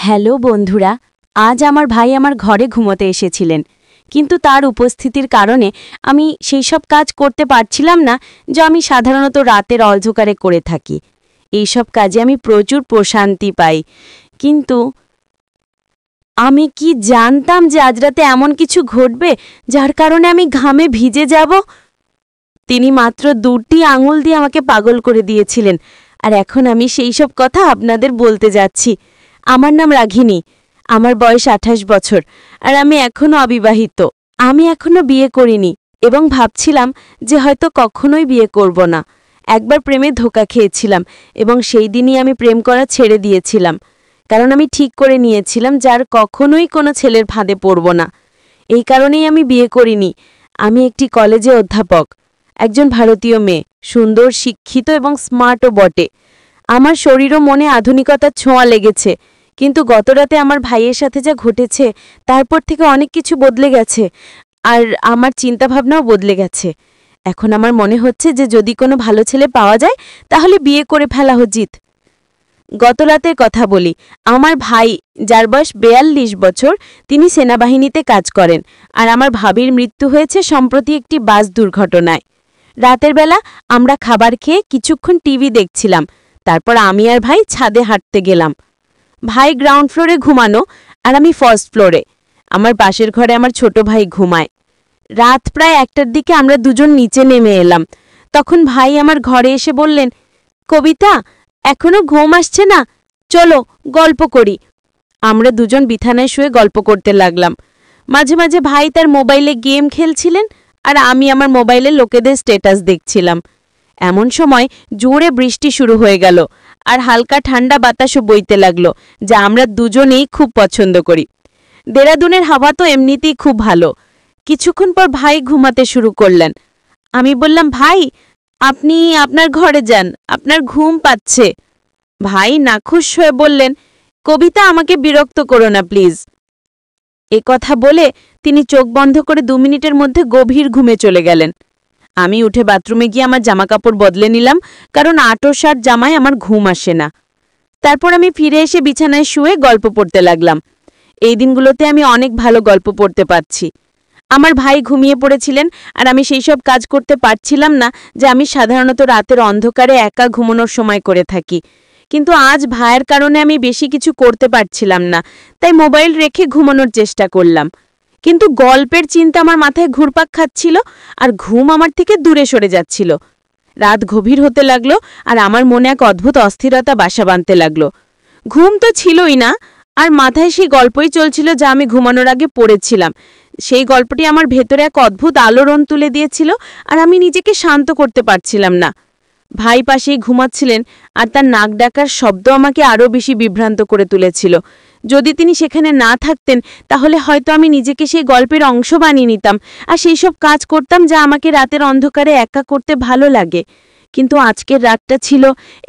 Hello বন্ধুরা, আজ আমার ভাই আমার ঘরে ঘুমোতে এসেছিলেন, কিন্তু তার উপস্থিতির কারণে আমি সেই সব কাজ করতে পারছিলাম না যা আমি সাধারণত রাতের অন্ধকারে করে থাকি। এইসব কাজে আমি প্রচুর প্রশান্তি পাই, কিন্তু আমি কি জানতাম যে আজ রাতে এমন কিছু ঘটবে যার কারণে আমি ঘামে ভিজে যাব। তিনি মাত্র 2টি আঙুল দিয়ে আমাকে পাগল করে দিয়েছিলেন, আর এখন আমি সেই সব কথা আপনাদের বলতে যাচ্ছি। আমার নাম রাঘিনী, আমার বয়স 28 বছর, আর আমি এখনও অবিবাহিত। আমি এখনও বিয়ে করিনি এবং ভাবছিলাম যে হয়তো কখনোই বিয়ে করব না। একবার প্রেমে ধোঁকা খেয়েছিলাম এবং সেই দিনই আমি প্রেম করা ছেড়ে দিয়েছিলাম, কারণ আমি ঠিক করে নিয়েছিলাম যার কখনোই কোনো ছেলের ফাঁদে পড়ব না। এই কারণেই আমি বিয়ে করিনি। আমি একটি কলেজে অধ্যাপক, একজন ভারতীয় মেয়ে, সুন্দর, শিক্ষিত এবং স্মার্টও বটে। আমার শরীর ও মনে আধুনিকতার ছোঁয়া লেগেছে, কিন্তু গতরাতে আমার ভাইয়ের সাথে যা ঘটেছে তারপর থেকে অনেক কিছু বদলে গেছে, আর আমার চিন্তাভাবনাও বদলে গেছে। এখন আমার মনে হচ্ছে যে যদি কোনো ভালো ছেলে পাওয়া যায় তাহলে বিয়ে করে ফেলা উচিত। গতরাতের কথা বলি। আমার ভাই, যার বয়স 42 বছর, তিনি সেনাবাহিনীতে কাজ করেন, আর আমার ভাবির মৃত্যু হয়েছে সম্প্রতি একটি বাস দুর্ঘটনায়। রাতের বেলা আমরা খাবার খেয়ে কিছুক্ষণ টিভি দেখছিলাম, তারপর আমি আর ভাই ছাদে হাঁটতে গেলাম। ভাই গ্রাউন্ড ফ্লোরে ঘুমানো আর আমি ফার্স্ট ফ্লোরে। আমার পাশের ঘরে আমার ছোট ভাই ঘুমায়। রাত প্রায় 1টার দিকে আমরা দুজন নিচে নেমে এলাম। তখন ভাই আমার ঘরে এসে বললেন, কবিতা, এখনো ঘুম আসছে না? চলো গল্প করি। আমরা দুজন বিছানায় শুয়ে গল্প করতে লাগলাম। মাঝে মাঝে ভাই তার মোবাইলে গেম খেলছিলেন, আর আমি আমার মোবাইলে লোকেদের স্ট্যাটাস দেখছিলাম। এমন সময় জোরে বৃষ্টি শুরু হয়ে গেল, আর হালকা ঠান্ডা বাতাসও বইতে লাগলো, যা আমরা দুজনেই খুব পছন্দ করি। দেরাদুনের হাওয়া তো এমনিতেই খুব ভালো। কিছুক্ষণ পর ভাই ঘুমাতে শুরু করলেন। আমি বললাম, ভাই, আপনি আপনার ঘরে যান, আপনার ঘুম পাচ্ছে। ভাই নাখুশ হয়ে বললেন, কবিতা, আমাকে বিরক্ত করো না প্লিজ। এ কথা বলে তিনি চোখ বন্ধ করে 2 মিনিটের মধ্যে গভীর ঘুমে চলে গেলেন। আমি উঠে বাথরুমে গিয়ে আমার জামাকাপড় বদলে নিলাম, কারণ 8 জামায় আমার ঘুম আসে না। তারপর আমি ফিরে এসে বিছানায় শুয়ে গল্প পড়তে লাগলাম। এই দিনগুলোতে আমি অনেক ভালো গল্প পড়তে পারছি। আমার ভাই ঘুমিয়ে পড়েছিলেন, আর আমি সেই সব কাজ করতে পারছিলাম না যে আমি সাধারণত রাতের অন্ধকারে একা ঘুমানোর সময় করে থাকি। কিন্তু আজ ভাইয়ের কারণে আমি বেশি কিছু করতে পারছিলাম না, তাই মোবাইল রেখে ঘুমানোর চেষ্টা করলাম। কিন্তু গল্পের চিন্তা আমার মাথায় ঘুরপাক খাচ্ছিল, আর ঘুম আমার থেকে দূরে সরে যাচ্ছিল। রাত গভীর হতে লাগলো, আর আমার মনে এক অদ্ভুত অস্থিরতা বাসা বাঁধতে লাগলো। ঘুম তো ছিলই না, আর মাথায় সেই গল্পই চলছিল যা আমি ঘুমানোর আগে পড়েছিলাম। সেই গল্পটি আমার ভেতরে এক অদ্ভুত আলোড়ন তুলে দিয়েছিল, আর আমি নিজেকে শান্ত করতে পারছিলাম না। ভাই পাশেই ঘুমাচ্ছিলেন, আর তার নাক ডাকার শব্দ আমাকে আরও বেশি বিভ্রান্ত করে তুলেছিল। যদি তিনি সেখানে না থাকতেন তাহলে হয়তো আমি নিজেকে সেই গল্পের অংশ বানিয়ে নিতাম, আর সেই সব কাজ করতাম যা আমাকে রাতের অন্ধকারে একা করতে ভালো লাগে। কিন্তু আজকের রাতটা ছিল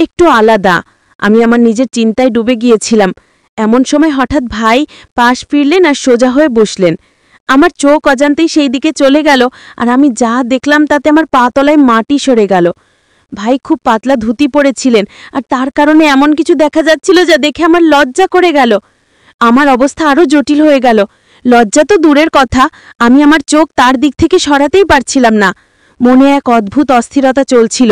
একটু আলাদা। আমি আমার নিজের চিন্তায় ডুবে গিয়েছিলাম। এমন সময় হঠাৎ ভাই পাশ ফিরলেন আর সোজা হয়ে বসলেন। আমার চোখ অজান্তেই সেই দিকে চলে গেল, আর আমি যা দেখলাম তাতে আমার পা তলায় মাটি সরে গেল। ভাই খুব পাতলা ধুতি পরেছিলেন, আর তার কারণে এমন কিছু দেখা যাচ্ছিল যা দেখে আমার লজ্জা করে গেল। আমার অবস্থা আরও জটিল হয়ে গেল। লজ্জা তো দূরের কথা, আমি আমার চোখ তার দিক থেকে সরাতেই পারছিলাম না। মনে এক অদ্ভুত অস্থিরতা চলছিল।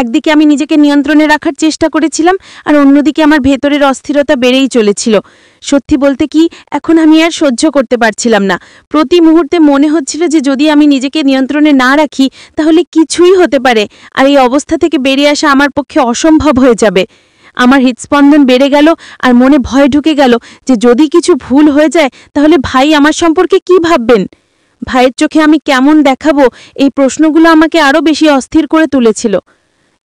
একদিকে আমি নিজেকে নিয়ন্ত্রণে রাখার চেষ্টা করেছিলাম, আর অন্যদিকে আমার ভেতরের অস্থিরতা বেড়েই চলেছিল। সত্যি বলতে কি, এখন আমি আর সহ্য করতে পারছিলাম না। প্রতি মুহূর্তে মনে হচ্ছিল যে যদি আমি নিজেকে নিয়ন্ত্রণে না রাখি তাহলে কিছুই হতে পারে, আর এই অবস্থা থেকে বেরিয়ে আসা আমার পক্ষে অসম্ভব হয়ে যাবে। আমার হৃদস্পন্দন বেড়ে গেল, আর মনে ভয় ঢুকে গেল যে যদি কিছু ভুল হয়ে যায় তাহলে ভাই আমার সম্পর্কে কি ভাববেন। ভাইয়ের চোখে আমি কেমন দেখাবো, এই প্রশ্নগুলো আমাকে আরও বেশি অস্থির করে তুলেছিল।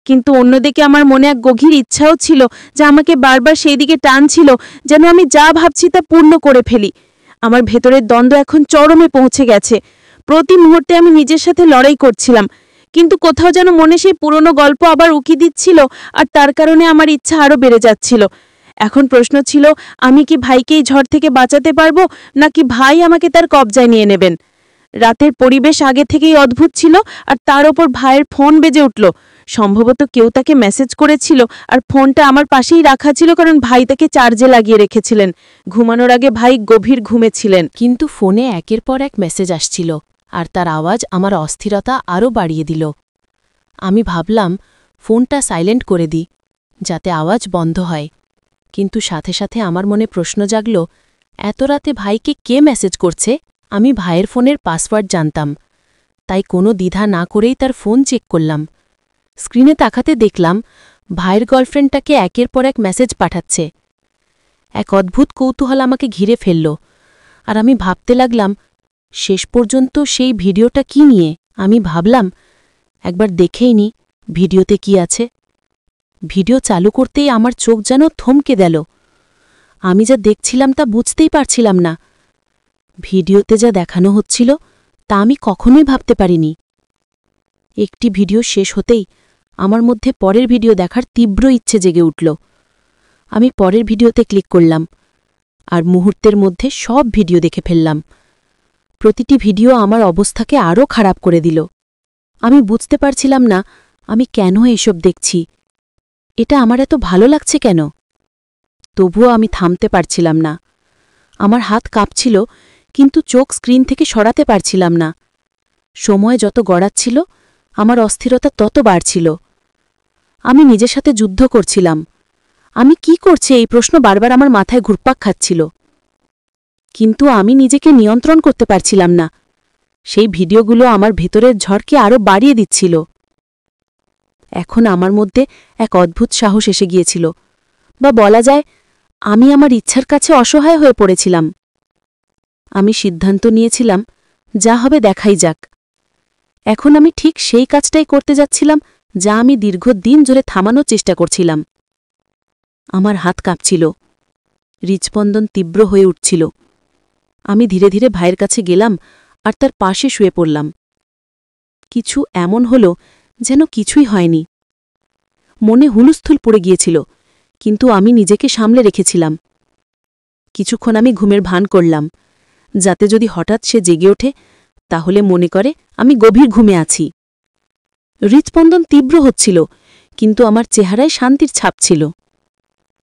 কিন্তু অন্যদিকে আমার মনে এক গভীর ইচ্ছাও ছিল যা আমাকে বারবার সেই দিকে টানছিল, যেন আমি যা ভাবছি তা পূর্ণ করে ফেলি। আমার ভেতরের দ্বন্দ্ব এখন চরমে পৌঁছে গেছে। প্রতি মুহূর্তে আমি নিজের সাথে লড়াই করছিলাম, কিন্তু কোথাও যেন মনে সেই পুরনো গল্প আবার উকি দিচ্ছিল, আর তার কারণে আমার ইচ্ছা আরও বেড়ে যাচ্ছিল। এখন প্রশ্ন ছিল, আমি কি ভাইকে এই ঝড় থেকে বাঁচাতে পারবো, নাকি ভাই আমাকে তার কবজায় নিয়ে নেবেন। রাতের পরিবেশ আগে থেকেই অদ্ভুত ছিল, আর তার ওপর ভাইয়ের ফোন বেজে উঠল। সম্ভবত কেউ তাকে মেসেজ করেছিল, আর ফোনটা আমার পাশেই রাখা ছিল কারণ ভাই তাকে চার্জে লাগিয়ে রেখেছিলেন। ঘুমানোর আগে ভাই গভীর ঘুমে ছিলেন। কিন্তু ফোনে একের পর এক মেসেজ আসছিল, আর তার আওয়াজ আমার অস্থিরতা আরও বাড়িয়ে দিল। আমি ভাবলাম ফোনটা সাইলেন্ট করে দিই, যাতে আওয়াজ বন্ধ হয়। কিন্তু সাথে সাথে আমার মনে প্রশ্ন জাগল, এত রাতে ভাইকে কে মেসেজ করছে? আমি ভাইয়ের ফোনের পাসওয়ার্ড জানতাম, তাই কোনো দ্বিধা না করেই তার ফোন চেক করলাম। স্ক্রিনে তাকাতে দেখলাম ভাইয়ের গার্লফ্রেন্ডটাকে একের পর এক মেসেজ পাঠাচ্ছে। এক অদ্ভুত কৌতূহল আমাকে ঘিরে ফেলল, আর আমি ভাবতে লাগলাম শেষ পর্যন্ত সেই ভিডিওটা কি নিয়ে। আমি ভাবলাম একবার দেখেই নি ভিডিওতে কি আছে। ভিডিও চালু করতেই আমার চোখ যেন থমকে গেল। আমি যা দেখছিলাম তা বুঝতেই পারছিলাম না। ভিডিওতে যা দেখানো হচ্ছিল তা আমি কখনোই ভাবতে পারিনি। একটি ভিডিও শেষ হতেই আমার মধ্যে পরের ভিডিও দেখার তীব্র ইচ্ছে জেগে উঠল। আমি পরের ভিডিওতে ক্লিক করলাম, আর মুহূর্তের মধ্যে সব ভিডিও দেখে ফেললাম। প্রতিটি ভিডিও আমার অবস্থাকে আরও খারাপ করে দিল। আমি বুঝতে পারছিলাম না আমি কেন এসব দেখছি, এটা আমার এত ভালো লাগছে কেন। তবুও আমি থামতে পারছিলাম না। আমার হাত কাঁপছিল, কিন্তু চোখ স্ক্রিন থেকে সরাতে পারছিলাম না। সময় যত গড়াচ্ছিল আমার অস্থিরতা তত বাড়ছিল। আমি নিজের সাথে যুদ্ধ করছিলাম। আমি কি করছি এই প্রশ্ন বারবার আমার মাথায় ঘুরপাক খাচ্ছিল, কিন্তু আমি নিজেকে নিয়ন্ত্রণ করতে পারছিলাম না। সেই ভিডিওগুলো আমার ভেতরের ঝড়কে আরও বাড়িয়ে দিচ্ছিল। এখন আমার মধ্যে এক অদ্ভুত সাহস এসে গিয়েছিল, বা বলা যায় আমি আমার ইচ্ছার কাছে অসহায় হয়ে পড়েছিলাম। আমি সিদ্ধান্ত নিয়েছিলাম যা হবে দেখাই যাক। এখন আমি ঠিক সেই কাজটাই করতে যাচ্ছিলাম যা আমি দীর্ঘদিন ধরে থামানোর চেষ্টা করছিলাম। আমার হাত কাঁপছিল, হৃৎস্পন্দন তীব্র হয়ে উঠছিল। আমি ধীরে ধীরে ভাইয়ের কাছে গেলাম আর তার পাশে শুয়ে পড়লাম। কিছু এমন হল যেন কিছুই হয়নি। মনে হুলস্থুল পড়ে গিয়েছিল, কিন্তু আমি নিজেকে সামলে রেখেছিলাম। কিছুক্ষণ আমি ঘুমের ভান করলাম, যাতে যদি হঠাৎ সে জেগে ওঠে তাহলে মনে করে আমি গভীর ঘুমে আছি। হৃৎস্পন্দন তীব্র হচ্ছিল, কিন্তু আমার চেহারায় শান্তির ছাপ ছিল।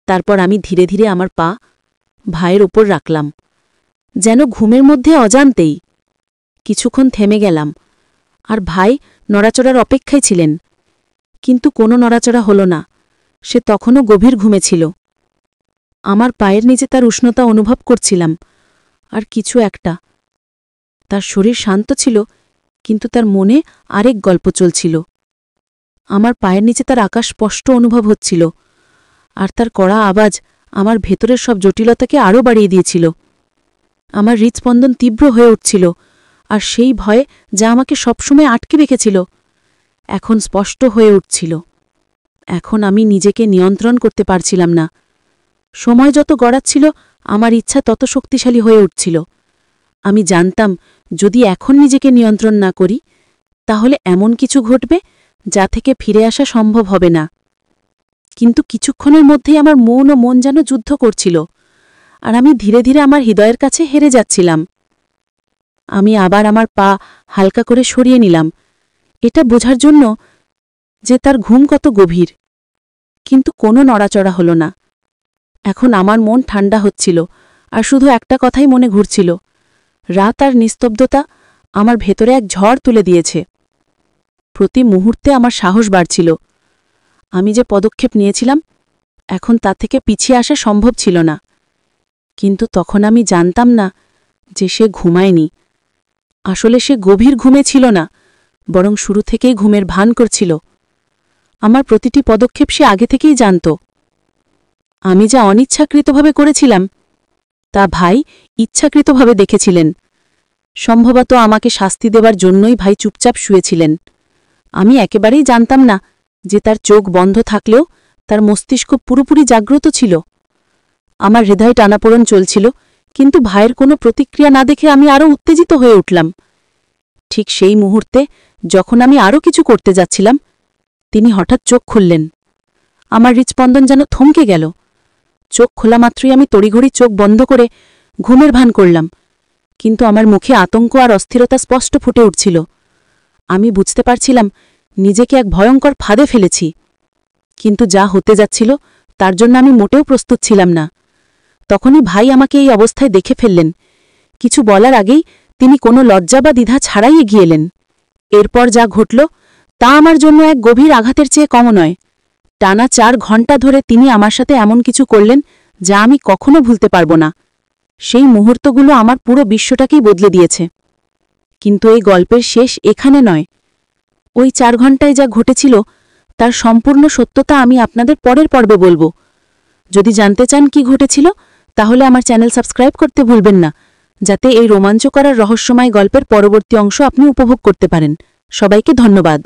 তারপর আমি ধীরে ধীরে আমার পা ভাইয়ের ওপর রাখলাম, যেন ঘুমের মধ্যে অজান্তেই। কিছুক্ষণ থেমে গেলাম, আর ভাই নড়াচড়ার অপেক্ষায় ছিলেন, কিন্তু কোনো নড়াচড়া হল না। সে তখনও গভীর ঘুমে ছিল। আমার পায়ের নিচে তার উষ্ণতা অনুভব করছিলাম, আর কিছু একটা। তার শরীর শান্ত ছিল, কিন্তু তার মনে আরেক গল্প চলছিল। আমার পায়ের নিচে তার আকাশ স্পষ্ট অনুভব হচ্ছিল, আর তার কড়া আওয়াজ আমার ভেতরের সব জটিলতাকে আরও বাড়িয়ে দিয়েছিল। আমার হৃৎস্পন্দন তীব্র হয়ে উঠছিল, আর সেই ভয়ে যা আমাকে সবসময় আটকে রেখেছিল এখন স্পষ্ট হয়ে উঠছিল। এখন আমি নিজেকে নিয়ন্ত্রণ করতে পারছিলাম না। সময় যত গড়াচ্ছিল আমার ইচ্ছা তত শক্তিশালী হয়ে উঠছিল। আমি জানতাম যদি এখন নিজেকে নিয়ন্ত্রণ না করি তাহলে এমন কিছু ঘটবে যা থেকে ফিরে আসা সম্ভব হবে না। কিন্তু কিছুক্ষণের মধ্যেই আমার মন ও মন যেন যুদ্ধ করছিল, আর আমি ধীরে ধীরে আমার হৃদয়ের কাছে হেরে যাচ্ছিলাম। আমি আবার আমার পা হালকা করে সরিয়ে নিলাম, এটা বোঝার জন্য যে তার ঘুম কত গভীর। কিন্তু কোনো নড়াচড়া হল না। এখন আমার মন ঠান্ডা হচ্ছিল, আর শুধু একটা কথাই মনে ঘুরছিল, রাত আর নিস্তব্ধতা আমার ভেতরে এক ঝড় তুলে দিয়েছে। প্রতি মুহূর্তে আমার সাহস বাড়ছিল। আমি যে পদক্ষেপ নিয়েছিলাম এখন তা থেকে পিছিয়ে আসা সম্ভব ছিল না। কিন্তু তখন আমি জানতাম না যে সে ঘুমায়নি। আসলে সে গভীর ঘুমে ছিল না, বরং শুরু থেকেই ঘুমের ভান করছিল। আমার প্রতিটি পদক্ষেপ সে আগে থেকেই জানত। আমি যা অনিচ্ছাকৃতভাবে করেছিলাম তা ভাই ইচ্ছাকৃতভাবে দেখেছিলেন। সম্ভবত আমাকে শাস্তি দেবার জন্যই ভাই চুপচাপ শুয়েছিলেন। আমি একেবারেই জানতাম না যে তার চোখ বন্ধ থাকলেও তার মস্তিষ্ক পুরোপুরি জাগ্রত ছিল। আমার হৃদয় টানাপোড়ন চলছিল, কিন্তু ভাইয়ের কোনো প্রতিক্রিয়া না দেখে আমি আরও উত্তেজিত হয়ে উঠলাম। ঠিক সেই মুহূর্তে যখন আমি আরও কিছু করতে যাচ্ছিলাম তিনি হঠাৎ চোখ খুললেন। আমার হৃৎস্পন্দন যেন থমকে গেল। চোখ খোলা মাত্রই আমি তড়িঘড়ি চোখ বন্ধ করে ঘুমের ভান করলাম, কিন্তু আমার মুখে আতঙ্ক আর অস্থিরতা স্পষ্ট ফুটে উঠছিল। আমি বুঝতে পারছিলাম নিজেকে এক ভয়ঙ্কর ফাঁদে ফেলেছি, কিন্তু যা হতে যাচ্ছিল তার জন্য আমি মোটেও প্রস্তুত ছিলাম না। তখনই ভাই আমাকে এই অবস্থায় দেখে ফেললেন। কিছু বলার আগেই তিনি কোনো লজ্জা বা দ্বিধা ছাড়াই এগিয়ে এলেন। এরপর যা ঘটল তা আমার জন্য এক গভীর আঘাতের চেয়ে কমও নয়। টানা 4 ঘণ্টা ধরে তিনি আমার সাথে এমন কিছু করলেন যা আমি কখনো ভুলতে পারব না। সেই মুহূর্তগুলো আমার পুরো বিশ্বটাকেই বদলে দিয়েছে। কিন্তু এই গল্পের শেষ এখানে নয়। ওই 4 ঘণ্টায় যা ঘটেছিল তার সম্পূর্ণ সত্যতা আমি আপনাদের পরের পর্বে বলবো। যদি জানতে চান কি ঘটেছিল, তাহলে আমার চ্যানেল সাবস্ক্রাইব করতে ভুলবেন না, যাতে এই রোমাঞ্চকর আর রহস্যময় গল্পের পরবর্তী অংশ আপনি উপভোগ করতে পারেন। সবাইকে ধন্যবাদ।